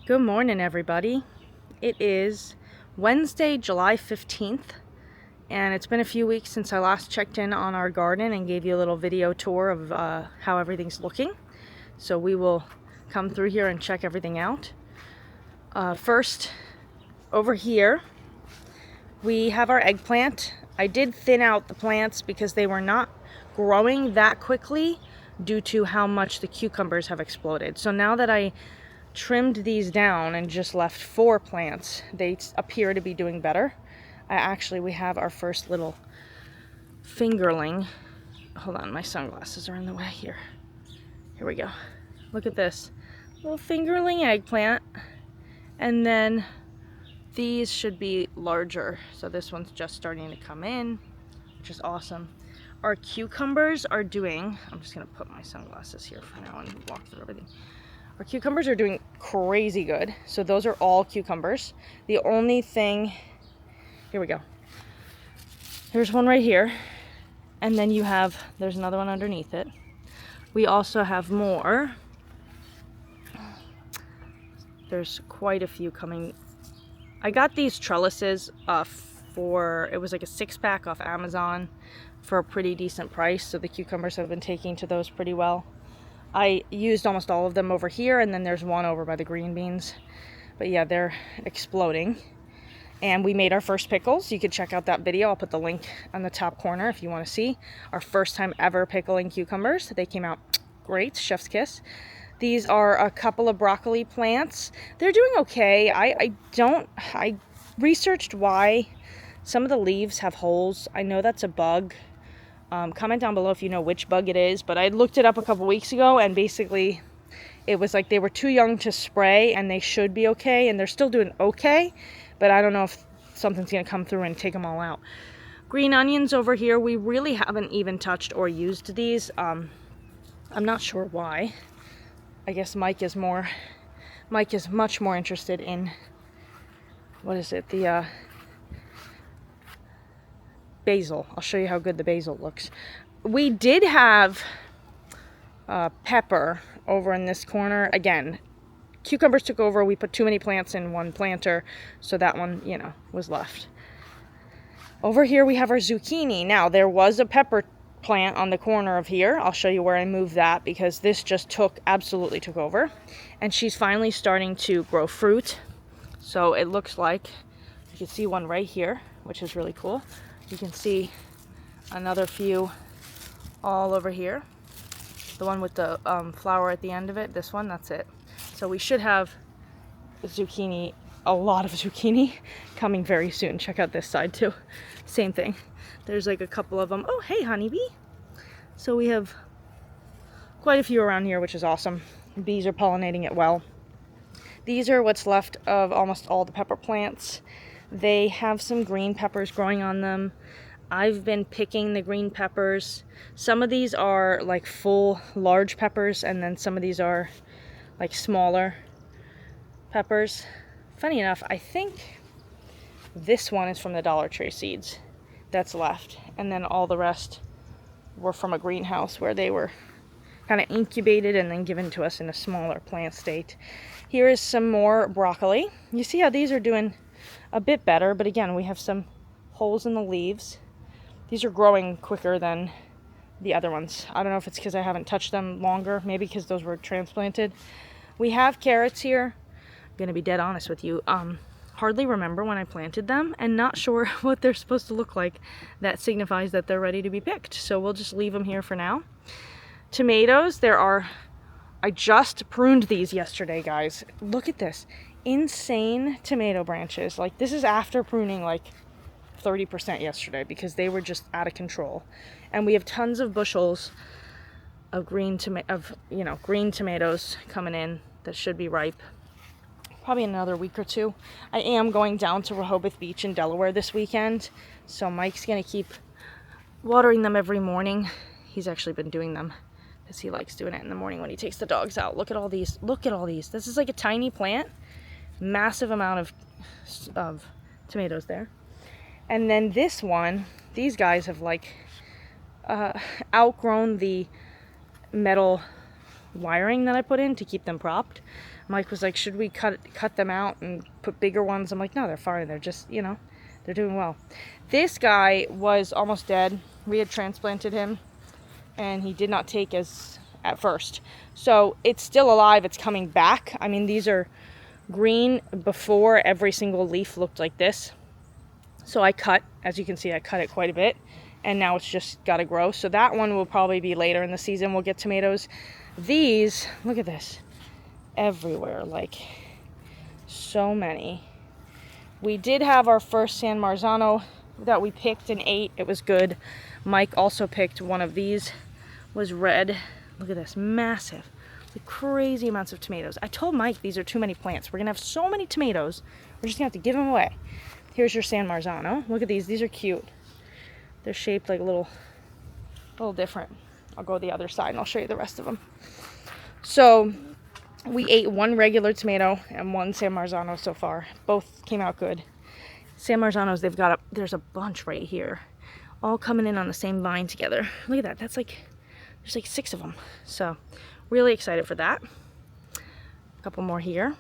Good morning, everybody. It is Wednesday, July 15th, and it's been a few weeks since I last checked in on our garden and gave you a little video tour of how everything's looking. So we will come through here and check everything out. First, over here, we have our eggplant. I did thin out the plants because they were not growing that quickly due to how much the cucumbers have exploded. So now that I trimmed these down and just left 4 plants, they appear to be doing better. We have our first little fingerling. Hold on, my sunglasses are in the way here. Here we go. Look at this little fingerling eggplant. And then these should be larger. So this one's just starting to come in, which is awesome. Our cucumbers are doing, I'm just gonna put my sunglasses here for now and walk through everything. Our cucumbers are doing crazy good. So those are all cucumbers. The only thing, here we go. Here's one right here. And then there's another one underneath it. We also have more. There's quite a few coming. I got these trellises it was like a 6-pack off Amazon for a pretty decent price. So the cucumbers have been taking to those pretty well. I used almost all of them over here, and then there's one over by the green beans. But yeah, they're exploding. And we made our first pickles. You could check out that video. I'll put the link on the top corner if you want to see. Our first time ever pickling cucumbers. They came out great, chef's kiss. These are a couple of broccoli plants. They're doing okay. I researched why some of the leaves have holes. I know that's a bug. Comment down below if you know which bug it is, but I looked it up a couple weeks ago, and basically it was like they were too young to spray and they should be okay, and they're still doing okay, but I don't know if something's gonna come through and take them all out. Green onions over here, we really haven't even touched or used these. I'm not sure why. I guess Mike is much more interested in, what is it, the basil. I'll show you how good the basil looks. We did have pepper over in this corner. Again, cucumbers took over. We put too many plants in one planter, so that one, was left. Over here we have our zucchini. Now, there was a pepper plant on the corner of here. I'll show you where I moved that because this just absolutely took over. And she's finally starting to grow fruit. So it looks like you can see one right here, which is really cool. You can see another few all over here. The one with the flower at the end of it, this one, that's it. So we should have zucchini, a lot of zucchini coming very soon. Check out this side too. Same thing. There's like a couple of them. Oh, hey, honeybee. So we have quite a few around here, which is awesome. Bees are pollinating it well. These are what's left of almost all the pepper plants. They have some green peppers growing on them. I've been picking the green peppers. Some of these are like full large peppers, and then some of these are like smaller peppers. Funny enough, I think this one is from the Dollar Tree seeds that's left, and then all the rest were from a greenhouse where they were kind of incubated and then given to us in a smaller plant state. Here is some more broccoli. You see how these are doing a bit better, but again, we have some holes in the leaves. These are growing quicker than the other ones. I don't know if it's because I haven't touched them longer, maybe because those were transplanted. We have carrots here. I'm gonna be dead honest with you. Hardly remember when I planted them and not sure what they're supposed to look like. That signifies that they're ready to be picked. So we'll just leave them here for now. Tomatoes, I just pruned these yesterday, guys. Look at this. Insane tomato branches. Like, this is after pruning like 30% yesterday because they were just out of control. And we have tons of bushels of green tomatoes coming in that should be ripe. Probably another week or two. I am going down to Rehoboth Beach in Delaware this weekend, so Mike's gonna keep watering them every morning. He's actually been doing them because he likes doing it in the morning when he takes the dogs out. Look at all these. Look at all these. This is like a tiny plant. Massive amount of tomatoes there. And then this one, these guys have like outgrown the metal wiring that I put in to keep them propped. Mike was like, should we cut them out and put bigger ones? I'm like, no, they're fine. They're just, you know, they're doing well. This guy was almost dead. We had transplanted him, and he did not take as at first. So it's still alive. It's coming back. I mean, these are green. Before, every single leaf looked like this. So I cut, as you can see, I cut it quite a bit, and now it's just got to grow. So that one will probably be later in the season. We'll get tomatoes. These, look at this, everywhere, like so many. We did have our first San Marzano that we picked and ate. It was good. Mike also picked one of these, was red. Look at this, massive, like crazy amounts of tomatoes. I told Mike these are too many plants. We're gonna have so many tomatoes, we're just gonna have to give them away. Here's your San Marzano. Look at these are cute. They're shaped like a little different. I'll go the other side and I'll show you the rest of them. So we ate one regular tomato and one San Marzano so far. Both came out good. San Marzanos, there's a bunch right here, all coming in on the same vine together. Look at that. That's like, there's like 6 of them. So really excited for that. A couple more here.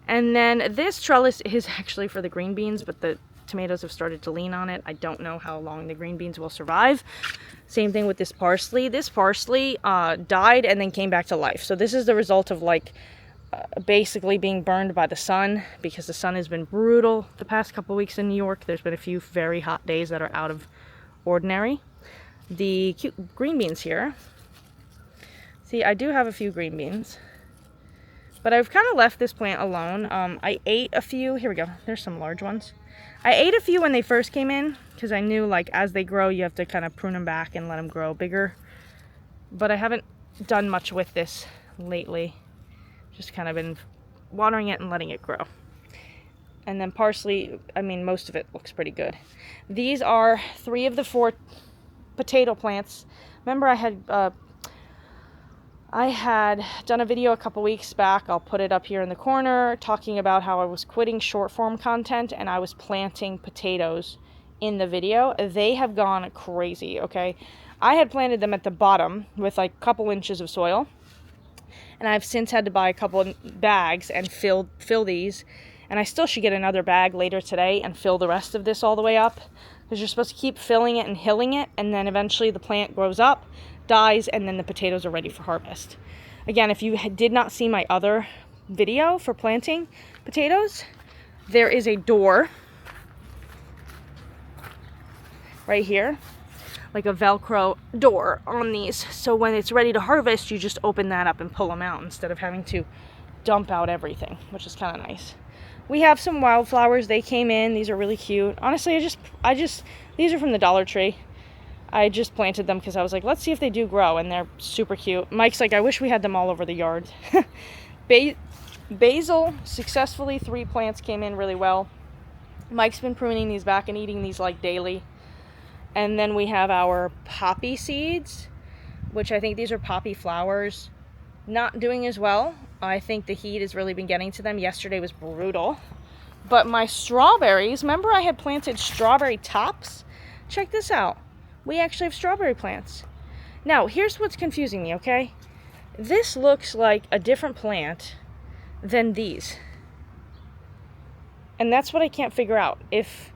And then this trellis is actually for the green beans, but the tomatoes have started to lean on it. I don't know how long the green beans will survive. Same thing with this parsley. This parsley died and then came back to life. So this is the result of like basically being burned by the sun, because the sun has been brutal the past couple weeks in New York. There's been a few very hot days that are out of ordinary. The cute green beans here. See, I do have a few green beans, but I've kind of left this plant alone. I ate a few. Here we go. There's some large ones. I ate a few when they first came in, because I knew like as they grow, you have to kind of prune them back and let them grow bigger. But I haven't done much with this lately. Just kind of been watering it and letting it grow. And then parsley, I mean, most of it looks pretty good. These are 3 of the 4 potato plants. Remember I had done a video a couple weeks back, I'll put it up here in the corner, talking about how I was quitting short form content and I was planting potatoes in the video. They have gone crazy, okay? I had planted them at the bottom with like a couple inches of soil, and I've since had to buy a couple of bags and fill these, and I still should get another bag later today and fill the rest of this all the way up, because you're supposed to keep filling it and hilling it, and then eventually the plant grows up, dies, and then the potatoes are ready for harvest. Again, if you did not see my other video for planting potatoes, there is a door right here, like a Velcro door on these, so when it's ready to harvest, you just open that up and pull them out instead of having to dump out everything, which is kind of nice. We have some wildflowers. They came in. These are really cute. Honestly, these are from the Dollar Tree. I just planted them because I was like, let's see if they do grow, and they're super cute. Mike's like, I wish we had them all over the yard. Basil, successfully 3 plants came in really well. Mike's been pruning these back and eating these like daily. And then we have our poppy seeds, which I think these are poppy flowers, not doing as well. I think the heat has really been getting to them. Yesterday was brutal. But my strawberries, remember I had planted strawberry tops? Check this out. We actually have strawberry plants. Now, here's what's confusing me, okay? This looks like a different plant than these. And that's what I can't figure out. If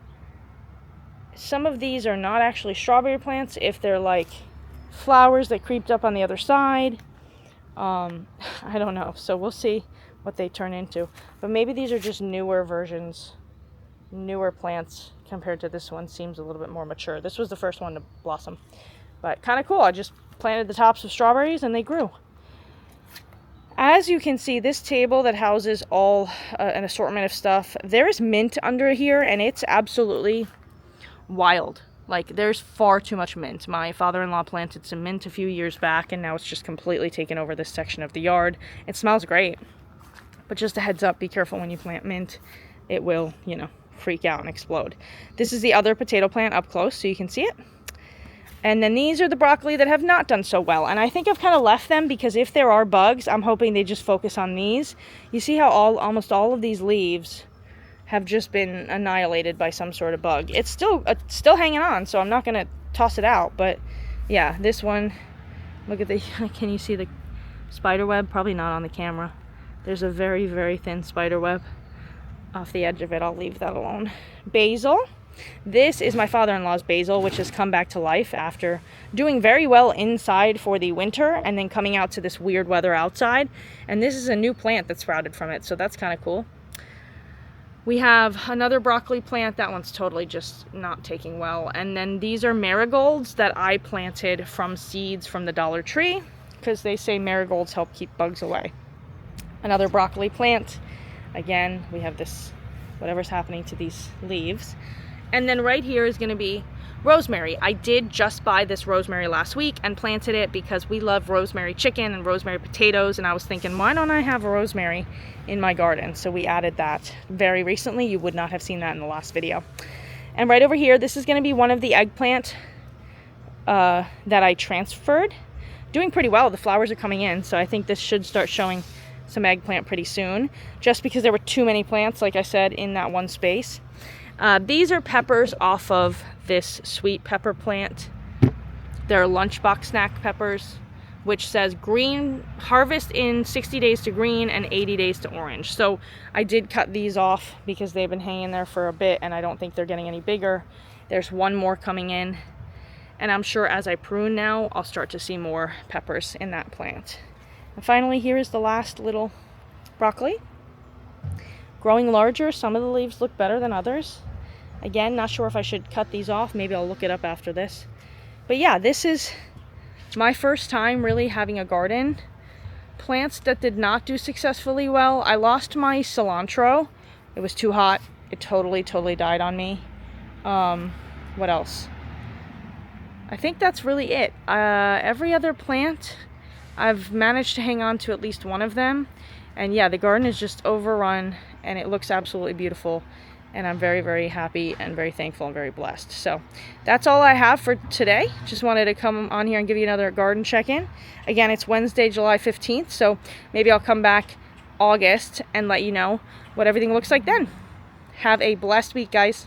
some of these are not actually strawberry plants, if they're like flowers that creeped up on the other side. I don't know. So we'll see what they turn into. But maybe these are just newer versions, newer plants compared to this one. Seems a little bit more mature. This was the first one to blossom. But kind of cool. I just planted the tops of strawberries and they grew. As you can see, this table that houses all an assortment of stuff, there is mint under here, and it's absolutely wild. Like, there's far too much mint. My father-in-law planted some mint a few years back, and now it's just completely taken over this section of the yard. It smells great, but just a heads up, be careful when you plant mint. It will, you know, freak out and explode. This is the other potato plant up close, so you can see it. And then these are the broccoli that have not done so well, and I think I've kind of left them because if there are bugs, I'm hoping they just focus on these. You see how almost all of these leaves have just been annihilated by some sort of bug. It's still hanging on, so I'm not going to toss it out. But yeah, this one, look at the, can you see the spider web? Probably not on the camera. There's a very, very thin spider web off the edge of it. I'll leave that alone. Basil. This is my father-in-law's basil, which has come back to life after doing very well inside for the winter and then coming out to this weird weather outside. And this is a new plant that sprouted from it, so that's kind of cool. We have another broccoli plant. That one's totally just not taking well. And then these are marigolds that I planted from seeds from the Dollar Tree because they say marigolds help keep bugs away. Another broccoli plant. Again, we have this, whatever's happening to these leaves. And then right here is going to be rosemary. I did just buy this rosemary last week and planted it because we love rosemary chicken and rosemary potatoes. And I was thinking, why don't I have a rosemary in my garden? So we added that very recently. You would not have seen that in the last video. And right over here, this is going to be one of the eggplant that I transferred. Doing pretty well. The flowers are coming in. So I think this should start showing some eggplant pretty soon. Just because there were too many plants, like I said, in that one space. These are peppers off of this sweet pepper plant. They're lunchbox snack peppers, which says green, harvest in 60 days to green and 80 days to orange. So I did cut these off because they've been hanging there for a bit and I don't think they're getting any bigger. There's one more coming in, and I'm sure as I prune now, I'll start to see more peppers in that plant. And finally, here is the last little broccoli. Growing larger. Some of the leaves look better than others. Again, not sure if I should cut these off. Maybe I'll look it up after this. But yeah, this is my first time really having a garden. Plants that did not do successfully well. I lost my cilantro. It was too hot. It totally died on me. What else? I think that's really it. Every other plant, I've managed to hang on to at least one of them. And yeah, the garden is just overrun and it looks absolutely beautiful. And I'm very, very happy and very thankful and very blessed. So that's all I have for today. Just wanted to come on here and give you another garden check-in. Again, it's Wednesday, July 15th. So maybe I'll come back August and let you know what everything looks like then. Have a blessed week, guys.